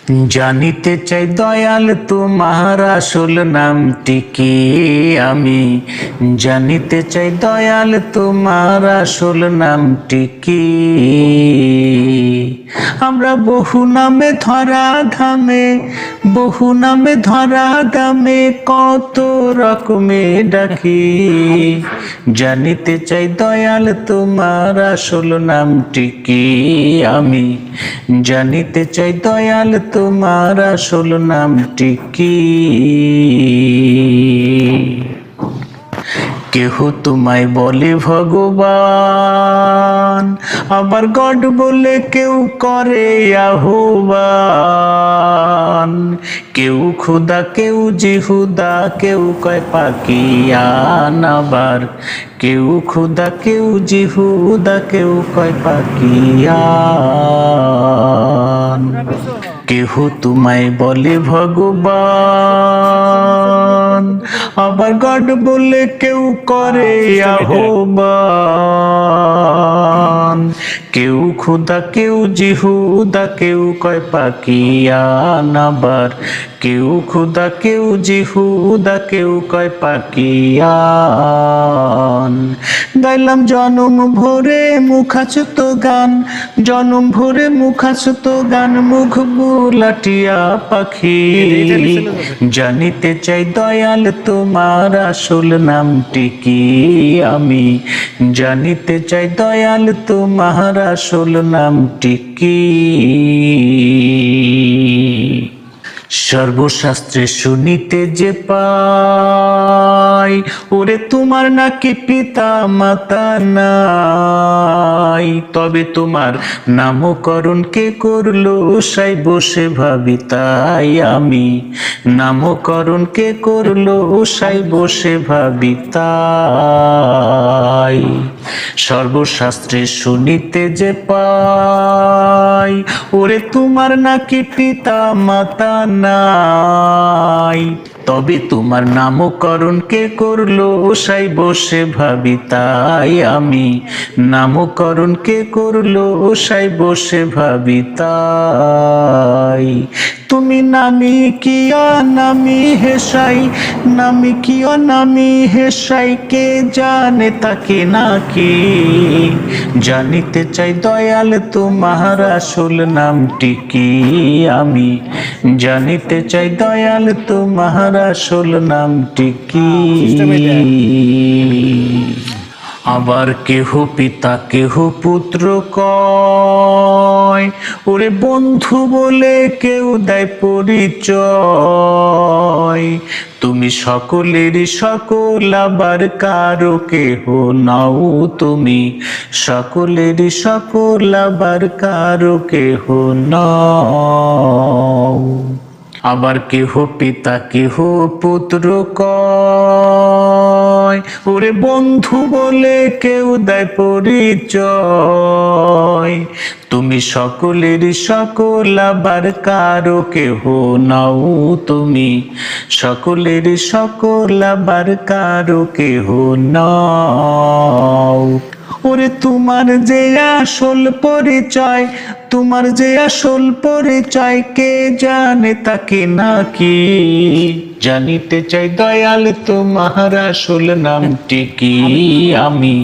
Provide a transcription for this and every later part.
জানিতে চাই দয়াল তোমার আসল নামটি কি। আমি জানিতে চাই দয়াল তোমার আসল নামটি কি। আমরা বহু নামে ধরা ধামে, বহু নামে ধরা দামে কত রকমে ডাকি। জানিতে চাই দয়াল তোমার আসল নামটি কি। আমি জানিতে চাই দয়াল তোমার আসল নামটি কি। কেহ তোমায় বলে ভগবান, আবার গড বলে কেউ করে আহ্বান। কেউ খুদা কেউ জিহুদা কেউ কয় পাকিয়ান, আবার কেউ খুদা কেউ জিহুদা কেউ কয় পাকিয়ান। কেহ তোমায় বলে ভগবান, আবার গড বলে কেউ করে আহ্বান। কেউ খুদা কেউ জিহুদা কেউ কয় পাকিয়ান, আবার কেউ খুদা কেউ জিহুদা কেউ কয় পাকিয়ান। গাইলাম জনম ভরে মুখাচ্যুত গান, জনম ভরে মুখাচ্যুত গান, মুখ বুলাটিয়া পাখি। জানিতে চাই দয়াল তোমার আসল নামটি কি। আমি জানিতে চাই দয়াল তোমার আসল নামটি কি। সর্বশাস্ত্রে শুনিতে যে পাই, ওরে তোমার নাকি পিতা মাতা নাই। তবে তোমার নামকরণ কে করলো সাই বসে ভাবি তাই। আমি নামকরণ কে করলো সাই বসে ভাবি তাই। সর্বশাস্ত্রে শুনিতে যে পাই, ওরে তোমার নাকি পিতা মাতা নাই। তবে তোমার নামকরণ কে করলো সাই বসে ভাবি তাই। আমি নামকরণ কে করলো সাই বসে ভাবি তাই। তুমি নামি কি অনামি হেসাই, নামি কি অনামি হেসাই, কে জানে তাকে নাকি। জানিতে চাই দয়াল তোমার আসল নামটি কি। আমি জানিতে চাই দয়াল তোমার আসল নামটি কি। আবার কেহ পিতা কেহ পুত্র কয়, ওরে বন্ধু বলে কেউ দেয় পরিচয়। তুমি সকলেরই সকল আবার কারো কেহ নাও, তুমি সকলেরই সকল আবার কারো কেহ নাও। আবার কেহ পিতা কেহ পুত্র কয়, ওরে বন্ধু বলে কেউ দেয় পরিচয়। তুমি সকলেরই সকল আবার কারো কেহ নাও, তুমি সকলেরই সকল আবার কারো কেহ নাও। ওরে তোমার যে আসল পরিচয়, তোমার যে আসল পরিচয়, কে জানে তাকে নাকি। জানিতে চাই দয়াল তোমার আসল নামটি কি। আমি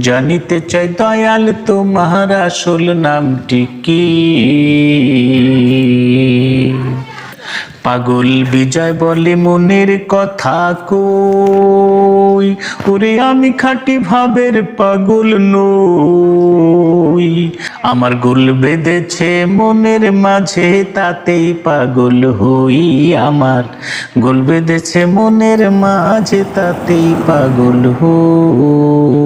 জানিতে চাই দয়াল তোমার আসল নামটি কি। পাগল বিজয় বলে মনের কথা কই, ওরে আমি খাঁটি ভাবের পাগল নই। আমার গোল বেঁধেছে মনের মাঝে তাতেই পাগল হই। আমার গোল বেঁধেছে মনের মাঝে তাতেই পাগল হই।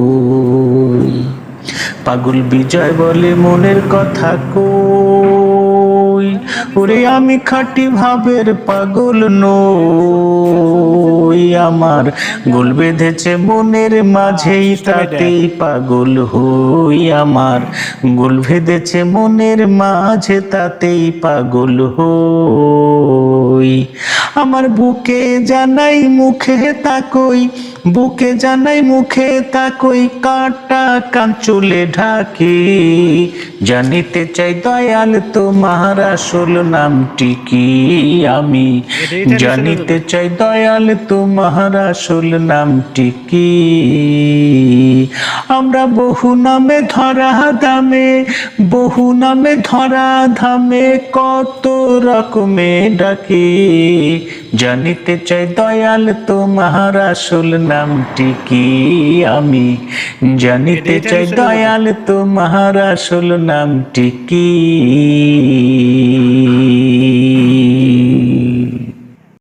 পাগল বিজয় বলে মনের কথা কই, ওরে আমি খাঁটি ভাবের পাগল নই। আমার গোল বেঁধেছে মনের মাঝেই তাতেই পাগল হই। আমার গোল বেঁধেছে মনের মাঝে তাতেই পাগল হই। আমার বুকে জানাই মুখে তাকই, বুকে জানাই মুখে তাকই, কাটা কান চুলে ঢাকি। জানিতে চাই দয়াল তোমার আসল নামটি কি, আমি জানিতে চাই দয়াল তোমার আসল নামটি কি। আমরা বহু নামে ধরা দামে, বহু নামে ধরা ধামে, কত রকমে ডাকি। জানিতে চাই দয়াল তোমার আসল নামটি কি, আমি জানিতে চাই দয়াল তোমার আসল নামটি কি।